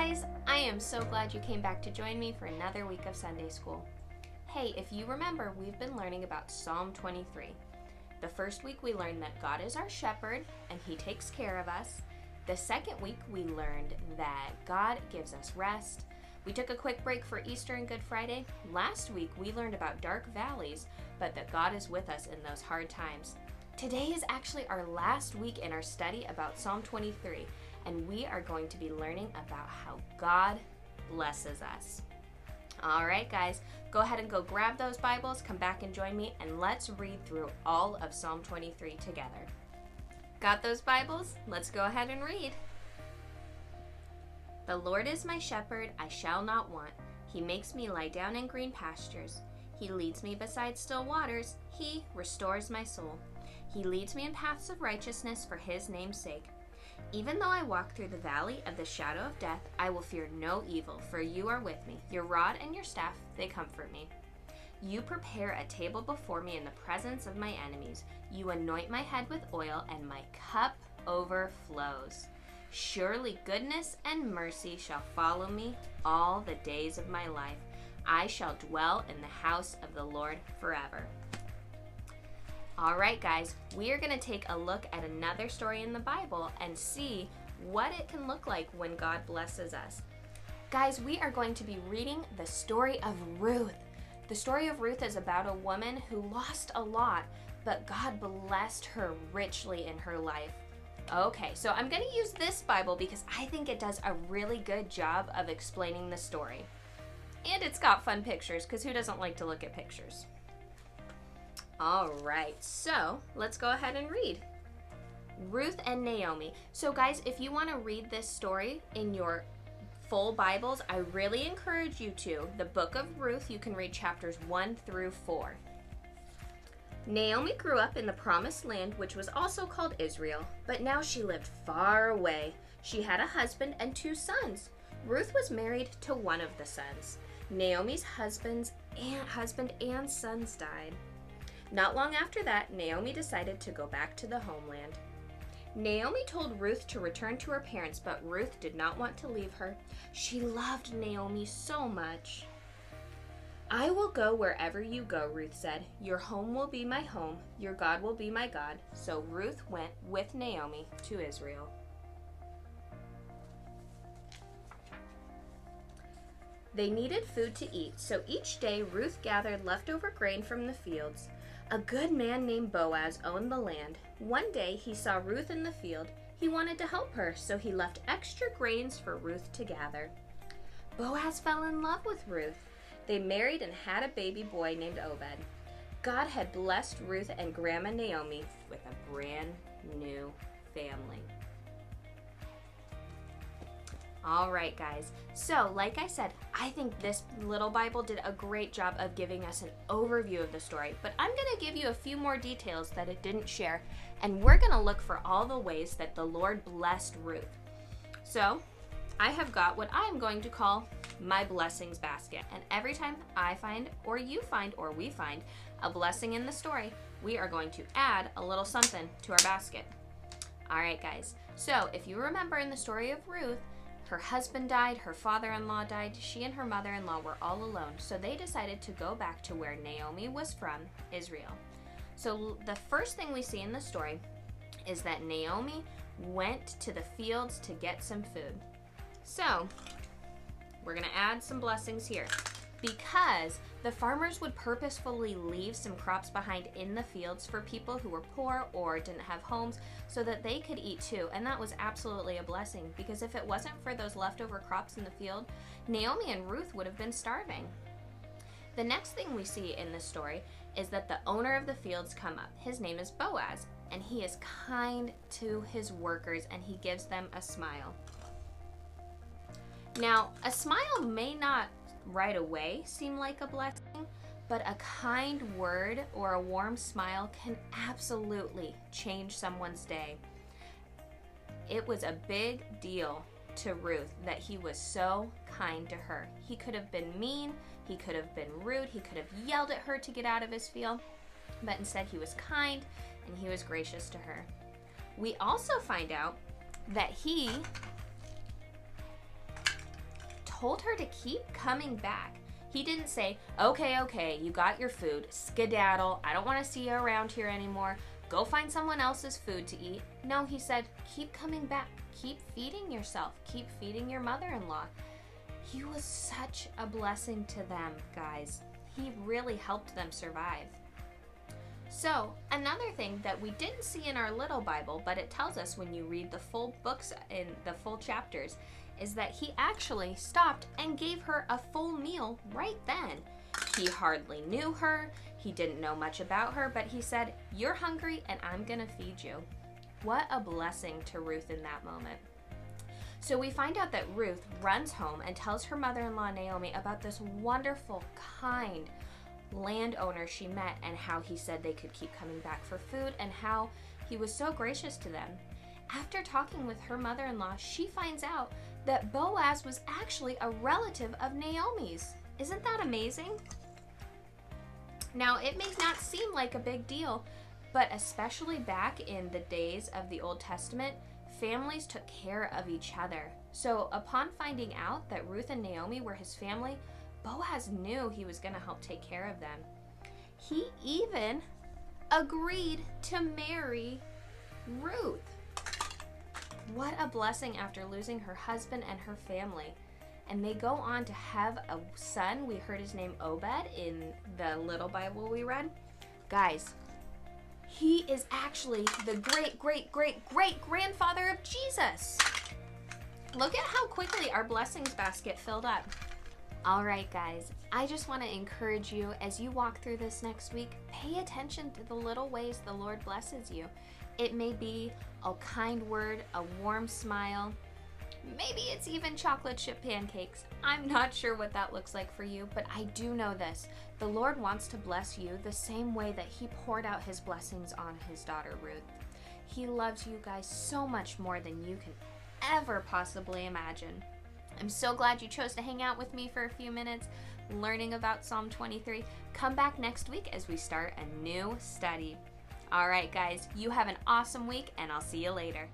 guys, I am so glad you came back to join me for another week of Sunday school. Hey, if you remember, we've been learning about Psalm 23. The first week we learned that God is our shepherd and he takes care of us. The second week we learned that God gives us rest. We took a quick break for Easter and Good Friday. Last week we learned about dark valleys, but that God is with us in those hard times. Today is actually our last week in our study about Psalm 23, and we are going to be learning about how God blesses us. All right, guys, go ahead and go grab those Bibles, come back and join me, and let's read through all of Psalm 23 together. Got those Bibles? Let's go ahead and read. The Lord is my shepherd, I shall not want. He makes me lie down in green pastures. He leads me beside still waters. He restores my soul. He leads me in paths of righteousness for his name's sake. Even though I walk through the valley of the shadow of death, I will fear no evil, for you are with me. Your rod and your staff, they comfort me. You prepare a table before me in the presence of my enemies. You anoint my head with oil, and my cup overflows. Surely goodness and mercy shall follow me all the days of my life. I shall dwell in the house of the Lord forever. All right, guys, we are going to take a look at another story in the Bible and see what it can look like when God blesses us. Guys, we are going to be reading the story of Ruth. The story of Ruth is about a woman who lost a lot, but God blessed her richly in her life. Okay, so I'm going to use this Bible because I think it does a really good job of explaining the story. And it's got fun pictures, because who doesn't like to look at pictures? All right, so let's go ahead and read. Ruth and Naomi. So guys, if you want to read this story in your full Bibles, I really encourage you to. The book of Ruth, you can read chapters 1 through 4. Naomi grew up in the promised land, which was also called Israel, but now she lived far away. She had a husband and 2 sons. Ruth was married to one of the sons. Naomi's husband and sons died. Not long after that, Naomi decided to go back to the homeland. Naomi told Ruth to return to her parents, but Ruth did not want to leave her. She loved Naomi so much. I will go wherever you go, Ruth said. Your home will be my home. Your God will be my God. So Ruth went with Naomi to Israel. They needed food to eat, so each day Ruth gathered leftover grain from the fields. A good man named Boaz owned the land. One day he saw Ruth in the field. He wanted to help her, so he left extra grains for Ruth to gather. Boaz fell in love with Ruth. They married and had a baby boy named Obed. God had blessed Ruth and Grandma Naomi with a brand new family. All right, guys. So, like I said, I think this little Bible did a great job of giving us an overview of the story, but I'm going to give you a few more details that it didn't share, and we're going to look for all the ways that the Lord blessed Ruth. So, I have got what I'm going to call my blessings basket, and every time I find, or you find, or we find a blessing in the story, we are going to add a little something to our basket. All right, guys. So, if you remember in the story of Ruth, her husband died, her father-in-law died, she and her mother-in-law were all alone, so they decided to go back to where Naomi was from, Israel. So the first thing we see in the story is that Naomi went to the fields to get some food. So we're going to add some blessings here, because the farmers would purposefully leave some crops behind in the fields for people who were poor or didn't have homes so that they could eat too. And that was absolutely a blessing, because if it wasn't for those leftover crops in the field, Naomi and Ruth would have been starving. The next thing we see in this story is that the owner of the fields come up. His name is Boaz, and he is kind to his workers and he gives them a smile. Now, a smile may not right away seem like a blessing, but a kind word or a warm smile can absolutely change someone's day. It was a big deal to Ruth that he was so kind to her. He could have been mean, he could have been rude, he could have yelled at her to get out of his field, but instead he was kind and he was gracious to her. We also find out that he told her to keep coming back. He didn't say, okay, you got your food, skedaddle, I don't want to see you around here anymore, go find someone else's food to eat. No, he said, keep coming back, keep feeding yourself, keep feeding your mother-in-law. He was such a blessing to them, guys. He really helped them survive. So, another thing that we didn't see in our little Bible, but it tells us when you read the full books in the full chapters, is that he actually stopped and gave her a full meal right then. He hardly knew her, he didn't know much about her, but he said, you're hungry and I'm gonna feed you. What a blessing to Ruth in that moment. So we find out that Ruth runs home and tells her mother-in-law Naomi about this wonderful, kind landowner she met and how he said they could keep coming back for food and how he was so gracious to them. After talking with her mother-in-law, she finds out that Boaz was actually a relative of Naomi's. Isn't that amazing? Now, it may not seem like a big deal, but especially back in the days of the Old Testament, families took care of each other. So upon finding out that Ruth and Naomi were his family, Boaz knew he was going to help take care of them. He even agreed to marry Ruth. What a blessing after losing her husband and her family. And they go on to have a son. We heard his name Obed in the little Bible we read. Guys, he is actually the great-great-great-great-grandfather of Jesus. Look at how quickly our blessings basket filled up. All right, guys, I just want to encourage you as you walk through this next week, pay attention to the little ways the Lord blesses you. It may be a kind word, a warm smile. Maybe it's even chocolate chip pancakes. I'm not sure what that looks like for you, but I do know this. The Lord wants to bless you the same way that he poured out his blessings on his daughter Ruth. He loves you guys so much more than you can ever possibly imagine. I'm so glad you chose to hang out with me for a few minutes learning about Psalm 23. Come back next week as we start a new study. All right, guys, you have an awesome week, and I'll see you later.